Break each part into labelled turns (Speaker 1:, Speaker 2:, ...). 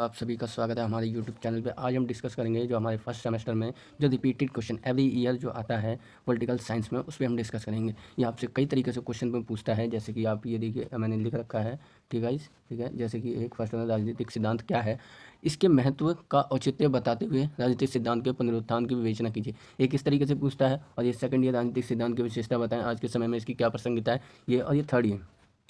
Speaker 1: आप सभी का स्वागत है हमारे यूट्यूब चैनल पे। आज हम डिस्कस करेंगे जो हमारे फर्स्ट सेमेस्टर में जो रिपीटेड क्वेश्चन एवरी ईयर जो आता है पॉलिटिकल साइंस में, उस पर हम डिस्कस करेंगे। ये आपसे कई तरीके से क्वेश्चन में पूछता है, जैसे कि आप ये देखिए मैंने लिख रखा है, ठीक है ठीक है। जैसे कि एक फर्स्ट राजनीतिक सिद्धांत क्या है, इसके महत्व का औचित्य बताते हुए राजनीतिक सिद्धांत के पुनरुत्थान की विवेचना कीजिए। एक इस तरीके से पूछता है। और ये सेकंड ईयर राजनीतिक सिद्धांत की विशेषता बताएं, आज के समय में इसकी क्या प्रासंगिकता है ये। और ये थर्ड ईयर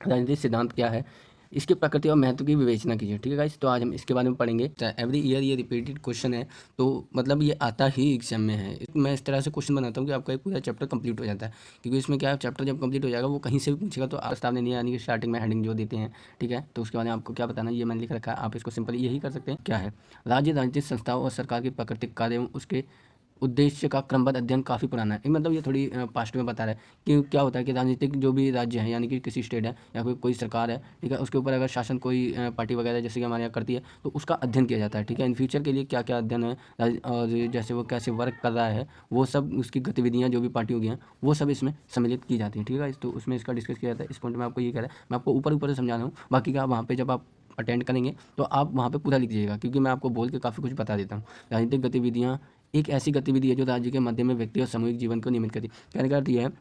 Speaker 1: राजनीतिक सिद्धांत क्या है, इसकी प्रकृति और महत्व की विवेचना कीजिए। ठीक है गाइस, तो आज हम इसके बारे में पढ़ेंगे। एवरी ईयर ये रिपीटेड क्वेश्चन है, तो मतलब ये आता ही एग्जाम में है। मैं इस तरह से क्वेश्चन बनाता हूँ कि आपका एक पूरा चैप्टर कंप्लीट हो जाता है, क्योंकि इसमें क्या है, चैप्टर जब कंप्लीट हो जाएगा वो कहीं से भी पूछेगा तो प्रस्ताव नहीं, यानी कि स्टार्टिंग में हेडिंग जो देते हैं, ठीक है, तो उसके बाद आपको क्या बताना, ये मैंने लिख रखा है। आप इसको सिंपली यही कर सकते हैं। क्या है, राज्य राजनीतिक संस्थाओं और सरकार के प्राकृतिक कार्य एवं उसके उद्देश्य का क्रमबद्ध अध्ययन काफ़ी पुराना है। मतलब ये थोड़ी पास्ट में बता रहा है कि क्या होता है कि राजनीतिक जो भी राज्य है, यानी कि किसी स्टेट है या कोई सरकार है, ठीक है, उसके ऊपर अगर शासन कोई पार्टी वगैरह जैसे कि हमारे यहाँ करती है, तो उसका अध्ययन किया जाता है। ठीक है, इन फ्यूचर के लिए क्या क्या अध्ययन है और जैसे वो कैसे वर्क कर रहा है, वो सब उसकी गतिविधियाँ जो भी पार्टी होगी हैं वो सब इसमें सम्मिलित की जाती हैं। ठीक है, तो उसमें इसका डिस्कस किया जाता है। इस पॉइंट में आपको ये कह रहा है, मैं आपको ऊपर ऊपर से समझा रहा हूँ, बाकी का वहाँ पर जब आप अटेंड करेंगे तो आप वहाँ पे पूरा लिख दीजिएगा, क्योंकि मैं आपको बोल के काफ़ी कुछ बता देता हूँ। राजनीतिक गतिविधियाँ एक ऐसी गतिविधि है जो राज्य के मध्य में व्यक्ति और सामूहिक जीवन को नियमित करती है। कहने का अर्थ ये है,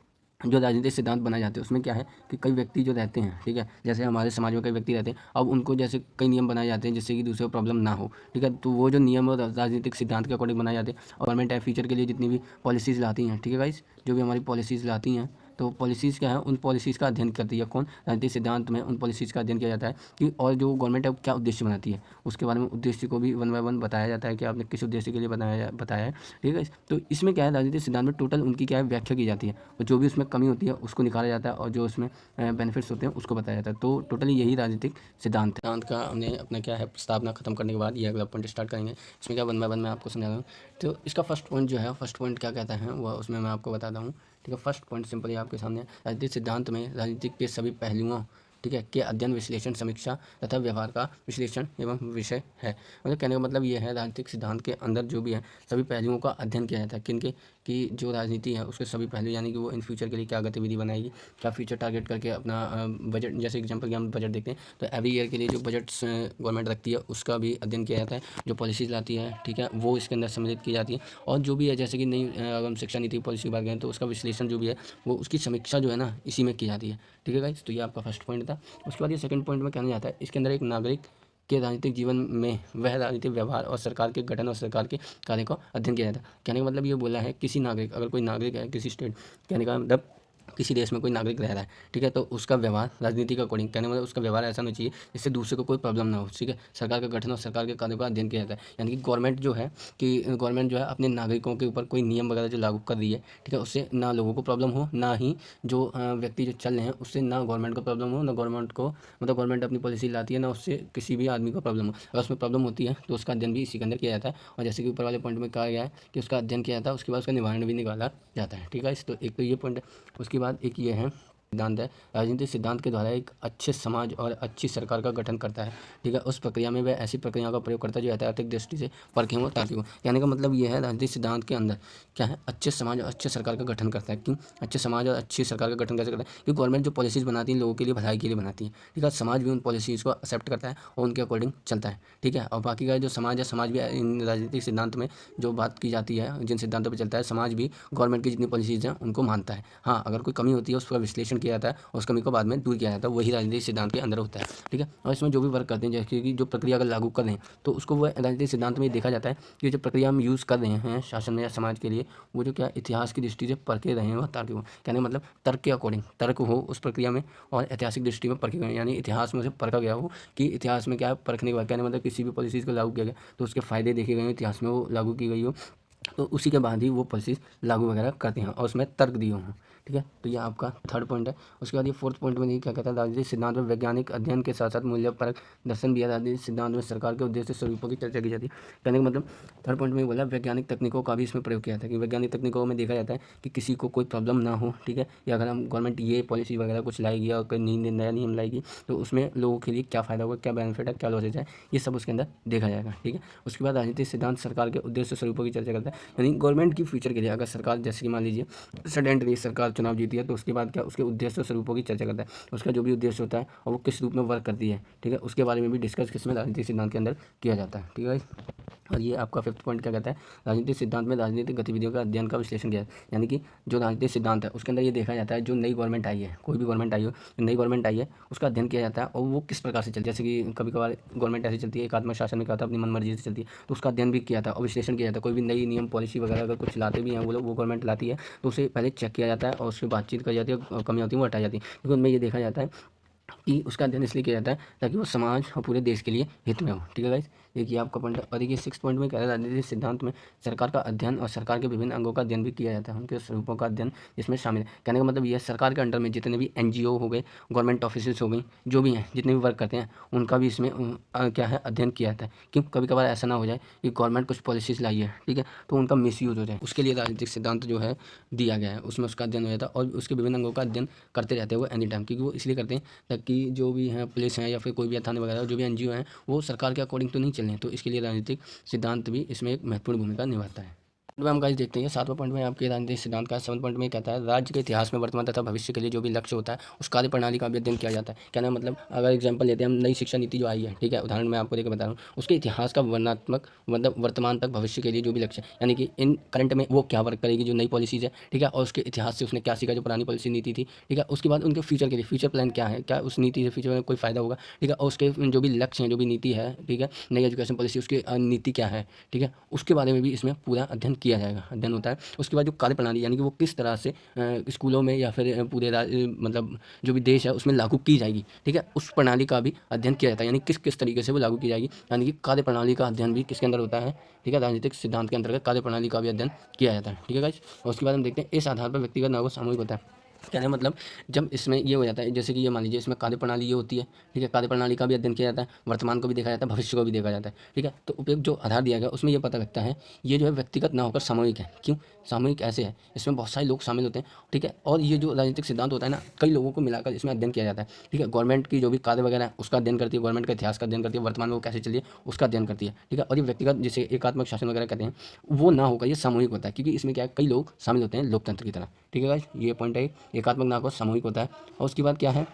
Speaker 1: जो राजनीतिक सिद्धांत बनाए जाते हैं उसमें क्या है कि कई व्यक्ति जो रहते हैं, ठीक है, जैसे हमारे समाज में कई व्यक्ति रहते हैं, अब उनको जैसे कई नियम बनाए जाते हैं जिससे कि दूसरे को प्रॉब्लम ना हो। ठीक है, तो वो जो नियम और राजनीतिक सिद्धांत के अकॉर्डिंग बनाए जाते हैं। और गवर्नमेंट है फ्यूचर के लिए जितनी भी पॉलिसीज़ लाती हैं, ठीक है गाइस, जो भी हमारी पॉलिसीज़ लाती हैं, तो पॉलिसीज़ क्या है, उन पॉलिसीज़ का अध्ययन करती है कौन, राजनीतिक सिद्धांत में उन पॉलिसीज़ का अध्ययन किया जाता है कि और जो गवर्नमेंट है क्या उद्देश्य बनाती है, उसके बारे में उद्देश्य को भी वन बाय वन बताया जाता है कि आपने किस उद्देश्य के लिए बताया है। ठीक है, तो इसमें क्या है, राजनीतिक सिद्धांत में टोटल उनकी क्या है व्याख्या की जाती है, और जो भी उसमें कमी होती है उसको निकाला जाता है, और जो उसमें बेनिफिट्स होते हैं उसको बताया जाता है। तो टोटली यही राजनीतिक सिद्धांत है। सिद्धांत का हमने अपना क्या है प्रस्तावना खत्म करने के बाद ये अगला पॉइंट स्टार्ट करेंगे। इसमें क्या वन बाय वन मैं आपको समझा रहा हूँ। तो इसका फर्स्ट पॉइंट जो है, फर्स्ट पॉइंट क्या कहता है वह उसमें मैं आपको बताता हूँ। ठीक है, फर्स्ट पॉइंट सिंपली आपके सामने, राजनीतिक सिद्धांत में राजनीतिक के सभी पहलुओं, ठीक है, के अध्ययन, विश्लेषण, समीक्षा तथा व्यवहार का विश्लेषण एवं विषय है। मतलब कहने का मतलब ये है, राजनीतिक सिद्धांत के अंदर जो भी है सभी पहलुओं का अध्ययन किया जाता है। किनके, कि जो राजनीति है उसके सभी पहलू, यानी कि वो इन फ्यूचर के लिए क्या गतिविधि बनाएगी, क्या फ्यूचर टारगेट करके अपना बजट, जैसे एग्जाम्पल की हम बजट देखते हैं तो एवरी ईयर के लिए जो बजट्स गवर्नमेंट रखती है उसका भी अध्ययन किया जाता है। जो पॉलिसीज़ लाती है, ठीक है, वो इसके अंदर सम्मिलित की जाती है। और जो भी है, जैसे कि नई अगर हम शिक्षा नीति पॉलिसी की बात करें तो उसका विश्लेषण जो भी है वो उसकी समीक्षा जो है ना इसी में की जाती है। ठीक है गाइस, तो ये आपका फर्स्ट पॉइंट था। उसके बाद ये सेकंड पॉइंट में कहना जाता है, इसके अंदर एक नागरिक के राजनीतिक जीवन में वह राजनीतिक व्यवहार और सरकार के गठन और सरकार के कार्य को अध्ययन किया जाता है। कहने का मतलब ये बोला है, किसी नागरिक, अगर कोई नागरिक है किसी स्टेट, कहने का मतलब किसी देश में कोई नागरिक रह रहा है, ठीक है, तो उसका व्यवहार राजनीति के अकॉर्डिंग, कहने मतलब उसका व्यवहार ऐसा होना चाहिए जिससे दूसरे को कोई प्रॉब्लम ना हो। ठीक है, सरकार का गठन और सरकार के कार्यों का अध्ययन किया जाता है, यानी कि गवर्नमेंट जो है गवर्नमेंट जो है अपने नागरिकों के ऊपर कोई नियम वगैरह जो लागू कर रही है, ठीक है, उससे ना लोगों को प्रॉब्लम हो, ना ही जो व्यक्ति जो चल रहे हैं उससे ना गवर्नमेंट को प्रॉब्लम हो, ना गवर्नमेंट को, मतलब गवर्नमेंट अपनी पॉलिसी लाती है ना उससे किसी भी आदमी को प्रॉब्लम हो। अगर उसमें प्रॉब्लम होती है तो उसका अध्ययन भी इसी के अंदर किया जाता है। और जैसे कि ऊपर वाले पॉइंट में कहा गया है कि उसका अध्ययन किया जाता है, उसके बाद उसका निवारण भी निकाला जाता है। ठीक है, तो एक तो ये पॉइंट है। उसके बाद एक ये है सिद्धांत है, राजनीतिक सिद्धांत के द्वारा एक अच्छे समाज और अच्छी सरकार का गठन करता है। ठीक है, उस प्रक्रिया में वह ऐसी प्रक्रियाओं का प्रयोग करता है जो ऐतिहासिक दृष्टि से परखें हो ताकि हो। कहने का मतलब ये है, राजनीतिक सिद्धांत के अंदर क्या है, अच्छे समाज और अच्छे सरकार का गठन करता है। क्यों अच्छे समाज और अच्छी सरकार का गठन कैसे करता है, क्योंकि गवर्नमेंट जो पॉलिसीज़ बनाती है लोगों के लिए भलाई के लिए बनाती है। ठीक है, समाज भी उन पॉलिसीज़ को एक्सेप्ट करता है और उनके अकॉर्डिंग चलता है। ठीक है, और बाकी का जो समाज है, समाज भी इन राजनीतिक सिद्धांत में जो बात की जाती है, जिन सिद्धांतों पर चलता है, समाज भी गवर्नमेंट की जितनी पॉलिसीज़ हैं उनको मानता है। हाँ, अगर कोई कमी होती है उसका विश्लेषण किया जाता है और उस कमी को बाद में दूर किया जाता है, वही राजनीतिक सिद्धांत के अंदर होता है। ठीक है, और इसमें जो भी वर्क करते हैं, जैसे कि जो प्रक्रिया अगर लागू कर रहे हैं तो उसको वो राजनीतिक सिद्धांत में देखा जाता है कि जो प्रक्रिया हम यूज़ कर रहे हैं शासन में या समाज के लिए, वो जो क्या इतिहास की दृष्टि से परखे रहे हैं और तार्किक हो। कहने का मतलब तर्क के अकॉर्डिंग तर्क हो उस प्रक्रिया में, और ऐतिहासिक दृष्टि में परखे गए, यानी इतिहास में उसे परखा गया हो कि इतिहास में क्या है, परखने के बाद कहने मतलब किसी भी पॉलिसीज़ को लागू किया गया तो उसके फ़ायदे देखे गए हो, इतिहास में वो लागू की गई हो, तो उसी के बाद ही वो पॉलिसीज़ लागू वगैरह करते हैं और उसमें तर्क दिए हों। ठीक है, तो ये आपका थर्ड पॉइंट है। उसके बाद ये फोर्थ पॉइंट में ये क्या कहता है, राजनीतिक सिद्धांत में वैज्ञानिक अध्ययन के साथ साथ मूल्यपरक दर्शन भी है। राजनीतिक सिद्धांत में सरकार के उद्देश्य स्वरूपों की चर्चा की जाती है। कहने का मतलब थर्ड पॉइंट में बोला वैज्ञानिक तकनीकों का भी इसमें प्रयोग किया जाता है कि वैज्ञानिक तकनीकों में देखा जाता है कि किसी को कोई प्रॉब्लम ना हो। ठीक है, या अगर हम गवर्नमेंट ये पॉलिसी वगैरह कुछ लाएगी और कोई नया नियम लाएगी तो उसमें लोगों के लिए क्या फ़ायदा होगा, क्या बेनिफिट है, क्या लॉसेज है, ये सब उसके अंदर देखा जाएगा। ठीक है, उसके बाद राजनीतिक सिद्धांत सरकार के उद्देश्य स्वरूपों की चर्चा करता है, यानी गवर्नमेंट की फ्यूचर के लिए अगर सरकार, जैसे कि मान लीजिए सडनली सरकार चुनाव जीती है तो उसके बाद क्या उसके उद्देश्य और स्वरूपों की चर्चा करता है, उसका जो भी उद्देश्य होता है और वो किस रूप में वर्क करती है, ठीक है, उसके बारे में भी डिस्कस किसमें राजनीतिक सिद्धांत के अंदर किया जाता है, ठीक है गाइस। और ये आपका 5th पॉइंट क्या कहता है, राजनीतिक सिद्धांत में राजनीतिक गतिविधियों का अध्ययन का विश्लेषण किया है। यानी कि जो राजनीतिक सिद्धांत है उसके अंदर ये देखा जाता है जो नई गवर्नमेंट आई है, कोई भी गवर्नमेंट आई हो, नई गवर्नमेंट आई है उसका अध्ययन किया जाता है और वो किस प्रकार से चलती है। जैसे कि कभी कभार गवर्नमेंट ऐसी चलती है एकात्मक शासन में क्या होता है अपनी मनमर्जी से चलती है, तो उसका अध्ययन भी किया जाता है और विश्लेषण किया जाता है। कोई भी नई नियम पॉलिसी वगैरह अगर कुछ लाते भी हैं वो लोग, वो गवर्नमेंट लाती है तो उसे पहले चेक किया जाता है और उससे बातचीत की जाती है, कमियाँ होती हैं वो हटाई जाती है। लेकिन उनमें ये देखा जाता है कि उसका अध्ययन इसलिए किया जाता है ताकि वो समाज और पूरे देश के लिए हित में हो, ठीक है गाइस। देखिए आपका पॉइंट। और देखिए 6th पॉइंट में कह रहा है राजनीतिक सिद्धांत में सरकार का अध्ययन और सरकार के विभिन्न अंगों का अध्ययन भी किया जाता है, उनके स्वरूपों का अध्ययन इसमें शामिल है। कहने का मतलब ये है सरकार के अंडर में जितने भी NGO हो गए, गवर्नमेंट ऑफिस हो गई, जो भी हैं जितने भी वर्क करते हैं उनका भी इसमें क्या है अध्ययन किया जाता है। क्यों कभी कभार ऐसा ना हो जाए कि गवर्नमेंट कुछ पॉलिसीज़ लाई है, ठीक है, तो उनका मिसयूज हो जाए, उसके लिए राजनीतिक सिद्धांत जो है दिया गया है, उसमें उसका अध्ययन हो जाता है। और उसके विभिन्न अंगों का अध्ययन करते रहते हैं वो एनी टाइम, क्योंकि वो इसलिए करते हैं ताकि जो भी हैं पुलिस हैं या फिर कोई भी थाने वगैरह जो भी NGO हैं वो सरकार के अकॉर्डिंग तो नहीं चल रहे हैं, तो इसके लिए राजनीतिक सिद्धांत भी इसमें एक महत्वपूर्ण भूमिका निभाता है। हम गाइस देखते हैं 7वां पॉइंट में आपके राजनीतिक सिद्धांत का 7वां पॉइंट में कहता है राज्य के इतिहास में वर्तमान तथा भविष्य के लिए जो भी लक्ष्य होता है उस कार्य प्रणाली का भी अध्ययन किया जाता है। कहना मतलब अगर एग्जांपल लेते हैं हम, नई शिक्षा नीति जो आई है, ठीक है, उदाहरण मैं आपको देकर बता रहा हूँ, उसके इतिहास का वर्णनात्मक मतलब वर्तमान तक भविष्य के लिए जो भी लक्ष्य है, यानी कि इन करंट में वो क्या वर्क करेगी जो नई पॉलिसीज़ है, ठीक है, और उसके इतिहास से उसने क्या सीखा जो पुरानी पॉलिसी नीति थी, ठीक है, उसके बाद उनके फ्यूचर के लिए फ्यूचर प्लान क्या है, क्या उस नीति से फ्यूचर में कोई फायदा होगा, ठीक है, और उसके जो भी लक्ष्य हैं जो भी नीति है, ठीक है, नई एजुकेशन पॉलिसी उसकी नीति क्या है, ठीक है, उसके बारे में भी इसमें पूरा अध्ययन किया जाएगा, अध्ययन होता है। उसके बाद जो कार्यप्रणाली यानी कि वो किस तरह से स्कूलों में या फिर पूरे मतलब जो भी देश है उसमें लागू की जाएगी, ठीक है, उस प्रणाली का भी अध्ययन किया जाता है, यानी किस किस तरीके से वो लागू की जाएगी, यानी कि कार्यप्रणाली का अध्ययन भी किसके अंदर होता है, ठीक है, राजनीतिक सिद्धांत के अंतर्गत कार्यप्रणाली का भी अध्ययन किया जाता है, ठीक है गाइस। और उसके बाद हम देखते हैं इस आधार पर व्यक्तिगत नागरिक सामूहिक होता है। कहने का मतलब जब इसमें ये हो जाता है, जैसे कि ये मान लीजिए इसमें कार्यप्रणाली ये होती है, ठीक है, कार्यप्रणाली का भी अध्ययन किया जाता है, वर्तमान को भी देखा जाता है, भविष्य को भी देखा जाता है, ठीक है, तो उपयुक्त जो आधार दिया गया उसमें ये पता लगता है ये जो है व्यक्तिगत ना होकर सामूहिक है। क्यों सामूहिक ऐसे है, इसमें बहुत सारे लोग शामिल होते हैं, ठीक है, और ये जो राजनीतिक सिद्धांत होता है ना कई लोगों को मिलाकर इसमें अध्ययन किया जाता है, ठीक है, गवर्नमेंट की जो भी कार्य वगैरह है उसका अध्ययन करती है, गवर्नमेंट का इतिहास का अध्ययन करती है, वर्तमान में वो कैसे चलिए उसका अध्ययन करती है, ठीक है, और ये व्यक्तिगत जिसे एकात्मक शासन वगैरह कहते हैं वो ना होकर ये सामूहिक होता है, क्योंकि इसमें क्या है कई लोग शामिल होते हैं लोकतंत्र की तरह, ठीक है गाइस, ये पॉइंट है, एकात्मक ना होकर सामूहिक होता है। और उसके बाद क्या है,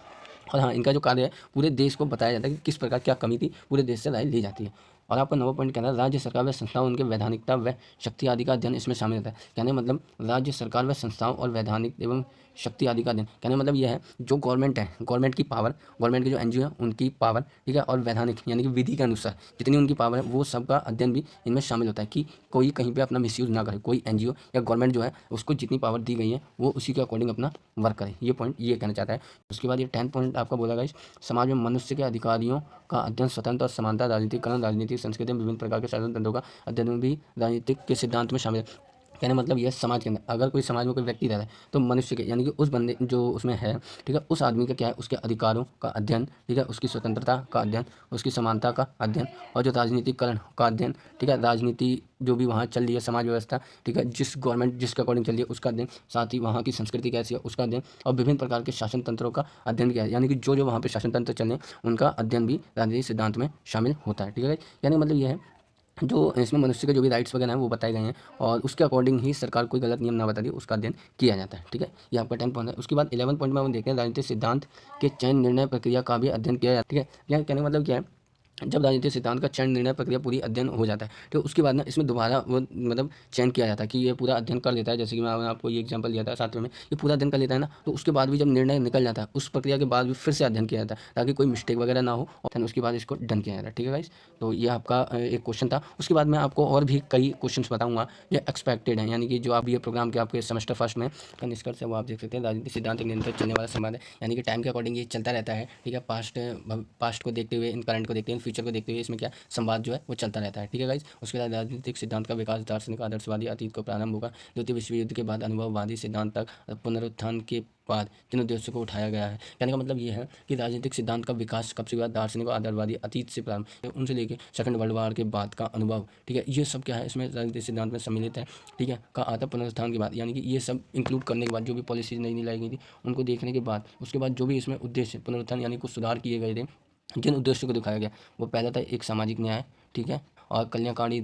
Speaker 1: और हाँ इनका जो कार्य है पूरे देश को बताया जाता है कि किस प्रकार क्या कमी थी, पूरे देश से राय ली जाती है। और आपका 9वां पॉइंट कहना है राज्य सरकार व संस्थाओं उनके वैधानिकता व शक्ति आदि का अध्ययन इसमें शामिल होता है। कहने का मतलब राज्य सरकार व संस्थाओं और वैधानिक एवं शक्ति आदि का अध्ययन, कहने का मतलब यह है जो गवर्नमेंट है, गवर्नमेंट की पावर, गवर्नमेंट के जो NGO है उनकी पावर, ठीक है, और वैधानिक यानी कि विधि के अनुसार जितनी उनकी पावर है वो सब का अध्ययन भी इनमें शामिल होता है कि कोई कहीं पे अपना मिसयूज़ ना करे, कोई NGO या गवर्नमेंट जो है उसको जितनी पावर दी गई है वो उसी के अकॉर्डिंग अपना वर्क करे, ये पॉइंट ये कहना चाहता है। उसके बाद ये 10th पॉइंट आपका बोला गया समाज में मनुष्य के अधिकारियों का अध्ययन स्वतंत्र और समानता, राजनीतिकरण, राजनीतिक संस्कृति में विभिन्न प्रकार के शासन तंत्रों का अध्ययन भी राजनीतिक के सिद्धांत में शामिल है। कहने मतलब यह समाज के अंदर अगर कोई समाज में कोई व्यक्ति रह रहा है तो मनुष्य के यानी कि उस बंदे जो उसमें है, ठीक है, उस आदमी का क्या है उसके अधिकारों का अध्ययन, ठीक है, उसकी स्वतंत्रता का अध्ययन, उसकी समानता का अध्ययन, और जो राजनीतिकरण का अध्ययन, ठीक है, राजनीति जो भी वहाँ चल रही है समाज व्यवस्था, ठीक है, जिस गवर्नमेंट जिसके अकॉर्डिंग चल रही है उसका अध्ययन, साथ ही वहाँ की संस्कृति कैसी है उसका अध्ययन, और विभिन्न प्रकार के शासन तंत्रों का अध्ययन किया है, यानी कि जो जो वहाँ पे शासन तंत्र चल रहे हैं उनका अध्ययन भी राजनीतिक सिद्धांत में शामिल होता है, ठीक है। यानी मतलब यह है जो इसमें मनुष्य के जो भी राइट्स वगैरह हैं वो बताए गए हैं और उसके अकॉर्डिंग ही सरकार कोई गलत नियम ना बता दी उसका अध्ययन किया जाता है, ठीक है, ये आपका 10 पॉइंट है। उसके बाद 11 पॉइंट में हम देखते हैं राजनीतिक सिद्धांत के चयन निर्णय प्रक्रिया का भी अध्ययन किया जाता है, ठीक है, यहाँ कहने का मतलब क्या है जब राजनीतिक सिद्धांत का चयन निर्णय प्रक्रिया पूरी अध्ययन हो जाता है तो उसके बाद ना इसमें दोबारा वो मतलब चयन किया जाता है कि ये पूरा अध्ययन कर लेता है, जैसे कि मैं आपको ये एग्जांपल दिया था 7वें में, ये पूरा अध्ययन कर लेता है ना तो उसके बाद भी जब निर्णय निकल जाता है उस प्रक्रिया के बाद भी फिर से अध्ययन किया जाता है ताकि कोई मिस्टेक वगैरह ना हो और उसके बाद इसको डन किया जाता है, ठीक है गाइस। तो ये आपका एक क्वेश्चन था। उसके बाद मैं आपको और भी कई क्वेश्चन बताऊँगा जो एक्सपेक्टेड हैं, यानी कि जो आप ये प्रोग्राम के आपके सेमेस्टर फर्स्ट में का निष्कर्ष है वो आप देख सकते हैं। राजनीतिक सिद्धांत एक निरंतर चलने वाला संवाद है, यानी कि टाइम के अकॉर्डिंग ये चलता रहता है, ठीक है, पास्ट को देखते हुए, इन करंट को देखते हुए, फ्यूचर को देखते हुए इसमें संवाद जो है वो चलता रहता है, ठीक है गाइस। उसके बाद राजनीतिक सिद्धांत का विकास दार्शनिक आदर्शवादी अतीत को प्रारंभ होगा, द्वितीय विश्व युद्ध के बाद अनुभववादी सिद्धांत तक पुनरुत्थान के बाद जिन उद्देश्यों को उठाया गया है। कहने का मतलब ये है कि राजनीतिक सिद्धांत का विकास कब से हुआ, दार्शनिक और आदर्शवादी अतीत से प्रारंभ उनसे लेके सेकंड वर्ल्ड वॉर के बाद का अनुभव, ठीक है, ये सब क्या है इसमें राजनीतिक सिद्धांत में सम्मिलित है, ठीक है, का आता पुनरुत्थान के बाद, यानी कि ये सब इंक्लूड करने के बाद जो भी पॉलिसीज नई लाई गई थी उनको देखने के बाद उसके बाद जो भी इसमें उद्देश्य पुनरुत्थान यानी कुछ सुधार किए गए थे जिन उद्देश्यों को दिखाया गया वो पहला था एक सामाजिक न्याय, ठीक है, और कल्याणकारी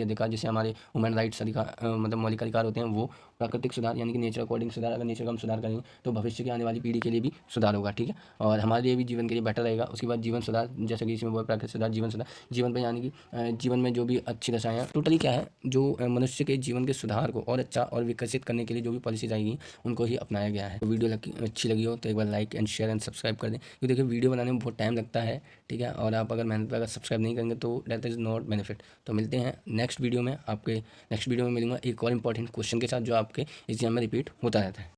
Speaker 1: अधिकार जिसे हमारे ह्यूमन राइट्स अधिकार मतलब मौलिक अधिकार होते हैं वो, प्राकृतिक सुधार यानी कि नेचर अकॉर्डिंग सुधार, अगर नेचर का हम सुधार करेंगे तो भविष्य की आने वाली पीढ़ी के लिए भी सुधार होगा, ठीक है, और हमारे लिए भी जीवन के लिए बेटर रहेगा। उसके बाद जीवन सुधार, जैसे कि इसमें बोला प्राकृतिक सुधार, जीवन सुधार, जीवन पे यानी कि जीवन में जो भी अच्छी दशाएं हैं, टोटली क्या है, जो मनुष्य के जीवन के सुधार को और अच्छा और विकसित करने के लिए जो भी पॉलिसीज आएगी उनको ही अपनाया गया है। तो वीडियो अच्छी लगी हो तो एक बार like and share and subscribe कर दें, क्योंकि देखिए वीडियो बनाने में बहुत टाइम लगता है, ठीक है, और आप अगर मेहनत पर अगर सब्सक्राइब नहीं करेंगे तो दैट इज़ नॉट बेनिफिट। तो मिलते हैं नेक्स्ट वीडियो में, आपके नेक्स्ट वीडियो में मिलूंगा एक और इंपॉर्टेंट क्वेश्चन के साथ जो आपके एग्जाम में रिपीट होता रहता है।